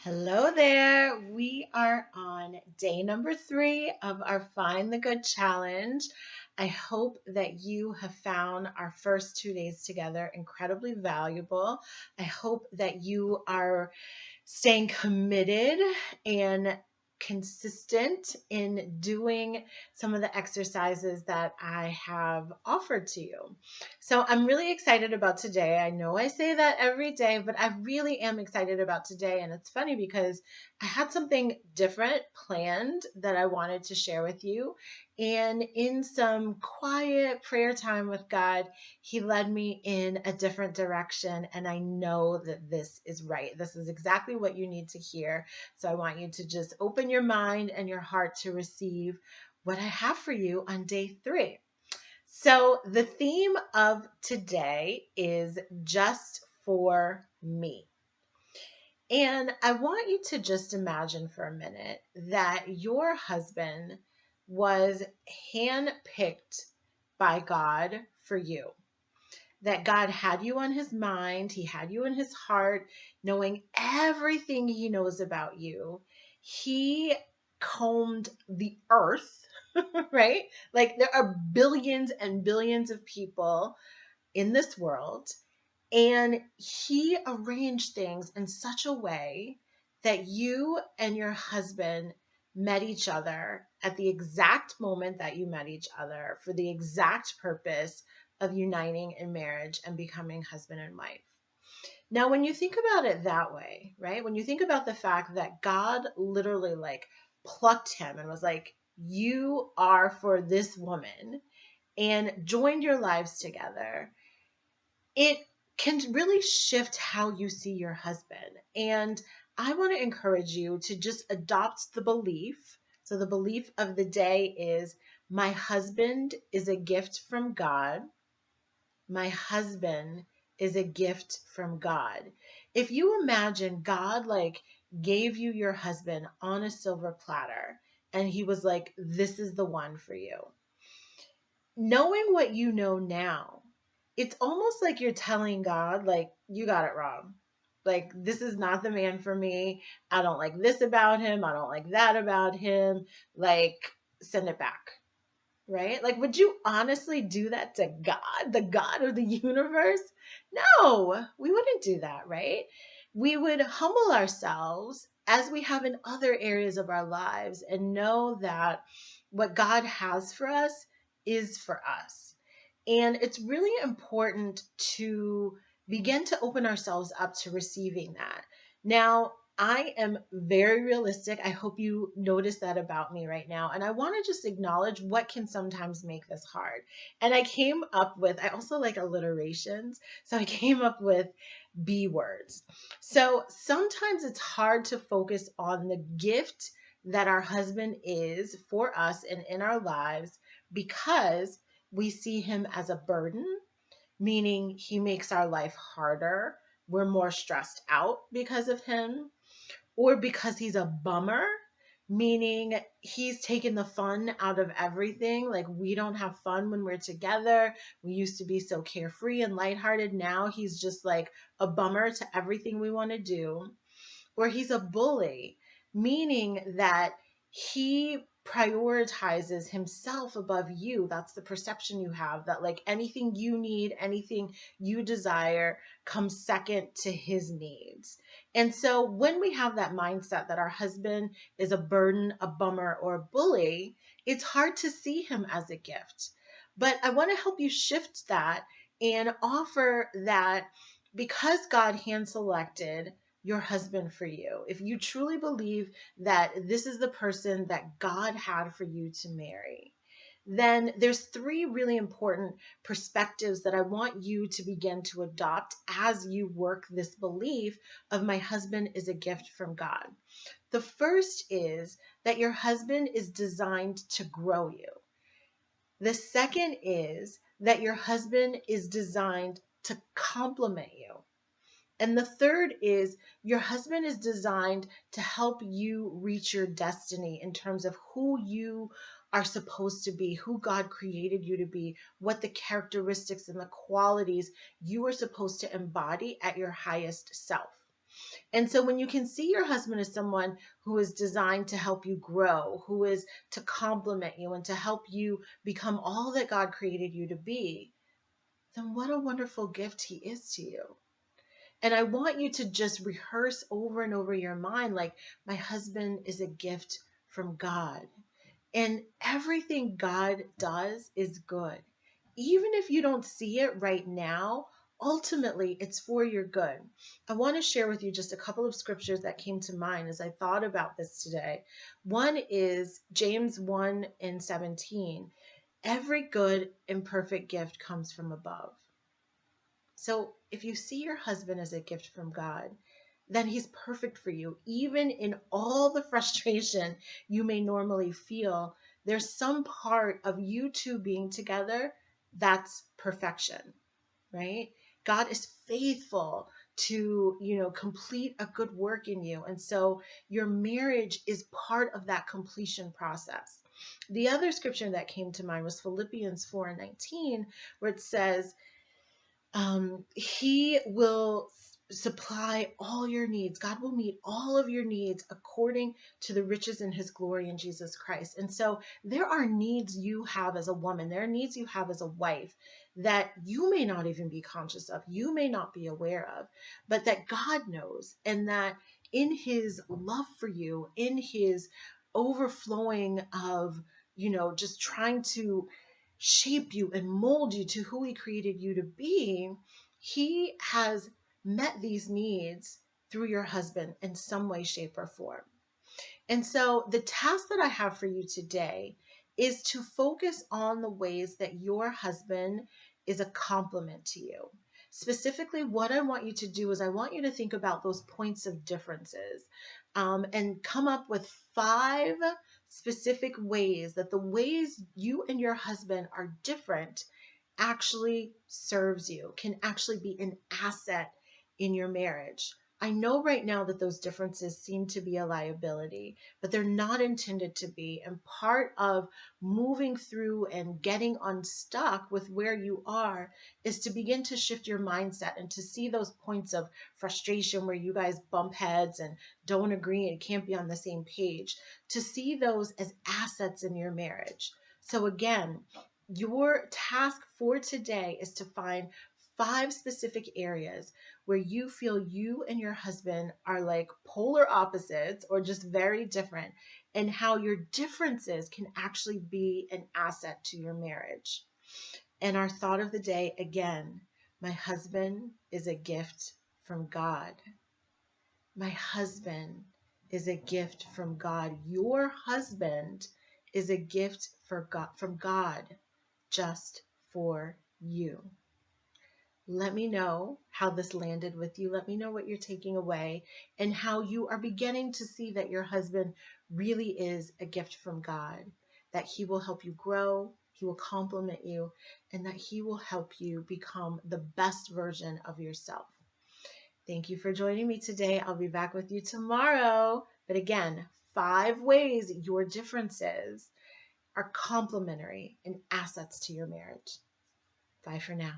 Hello there. We are on day number 3 of our Find the Good challenge. I hope that you have found our first 2 days together incredibly valuable. I hope that you are staying committed and consistent in doing some of the exercises that I have offered to you. So I'm really excited about today. I know I say that every day, but I really am excited about today. And it's funny because I had something different planned that I wanted to share with you. And in some quiet prayer time with God, He led me in a different direction. And I know that this is right. This is exactly what you need to hear. So I want you to just open your mind and your heart to receive what I have for you on day 3. So the theme of today is just for me. And I want you to just imagine for a minute that your husband was handpicked by God for you. That God had you on his mind, he had you in his heart, knowing everything he knows about you. He combed the earth, right? Like there are billions and billions of people in this world, and he arranged things in such a way that you and your husband met each other at the exact moment that you met each other for the exact purpose of uniting in marriage and becoming husband and wife. Now, when you think about it that way, right? When you think about the fact that God literally like plucked him and was like, you are for this woman, and joined your lives together, it can really shift how you see your husband. And I want to encourage you to just adopt the belief. So, the belief of the day is my husband is a gift from God. My husband is a gift from God. If you imagine God like gave you your husband on a silver platter and he was like, this is the one for you. Knowing what you know now, it's almost like you're telling God, like, you got it wrong. Like, this is not the man for me. I don't like this about him. I don't like that about him. Like, send it back. Right? Like, would you honestly do that to God, the God of the universe? No, we wouldn't do that, right? We would humble ourselves as we have in other areas of our lives and know that what God has for us is for us. And it's really important to begin to open ourselves up to receiving that. Now, I am very realistic. I hope you notice that about me right now. And I want to just acknowledge what can sometimes make this hard. And I also like alliterations. So I came up with B words. So sometimes it's hard to focus on the gift that our husband is for us and in our lives because we see him as a burden, meaning he makes our life harder. We're more stressed out because of him, or because he's a bummer, meaning he's taken the fun out of everything. Like, we don't have fun when we're together. We used to be so carefree and lighthearted. Now he's just like a bummer to everything we want to do. Or he's a bully, meaning that he prioritizes himself above you. That's the perception you have, that like anything you need, anything you desire comes second to his needs. And so when we have that mindset that our husband is a burden, a bummer, or a bully, it's hard to see him as a gift. But I want to help you shift that and offer that because God hand selected your husband for you, if you truly believe that this is the person that God had for you to marry, then there's 3 really important perspectives that I want you to begin to adopt as you work this belief of my husband is a gift from God. The first is that your husband is designed to grow you. The second is that your husband is designed to complement you. And the third is your husband is designed to help you reach your destiny in terms of who you are supposed to be, who God created you to be, what the characteristics and the qualities you are supposed to embody at your highest self. And so when you can see your husband as someone who is designed to help you grow, who is to complement you and to help you become all that God created you to be, then what a wonderful gift he is to you. And I want you to just rehearse over and over your mind, like, my husband is a gift from God. And everything God does is good. Even if you don't see it right now, ultimately it's for your good. I want to share with you just a couple of scriptures that came to mind as I thought about this today. One is James 1:17. Every good and perfect gift comes from above. So if you see your husband as a gift from God, then he's perfect for you. Even in all the frustration you may normally feel, there's some part of you two being together that's perfection, right? God is faithful to, complete a good work in you. And so your marriage is part of that completion process. The other scripture that came to mind was Philippians 4:19, where it says, he will supply all your needs. God will meet all of your needs according to the riches in his glory in Jesus Christ. And so there are needs you have as a woman, there are needs you have as a wife that you may not even be conscious of, you may not be aware of, but that God knows, and that in his love for you, in his overflowing of, just trying to shape you and mold you to who he created you to be, he has met these needs through your husband in some way, shape, or form. And so the task that I have for you today is to focus on the ways that your husband is a complement to you. Specifically, what I want you to do is I want you to think about those points of differences, and come up with 5 specific ways that the ways you and your husband are different actually serves you, can actually be an asset in your marriage. I know right now that those differences seem to be a liability, but they're not intended to be. And part of moving through and getting unstuck with where you are is to begin to shift your mindset and to see those points of frustration where you guys bump heads and don't agree and can't be on the same page, to see those as assets in your marriage. So again, your task for today is to find 5 specific areas where you feel you and your husband are like polar opposites or just very different, and how your differences can actually be an asset to your marriage. And our thought of the day, again, my husband is a gift from God. My husband is a gift from God. Your husband is a gift from God, just for you. Let me know how this landed with you. Let me know what you're taking away and how you are beginning to see that your husband really is a gift from God, that he will help you grow, he will complement you, and that he will help you become the best version of yourself. Thank you for joining me today. I'll be back with you tomorrow. But again, 5 ways your differences are complementary and assets to your marriage. Bye for now.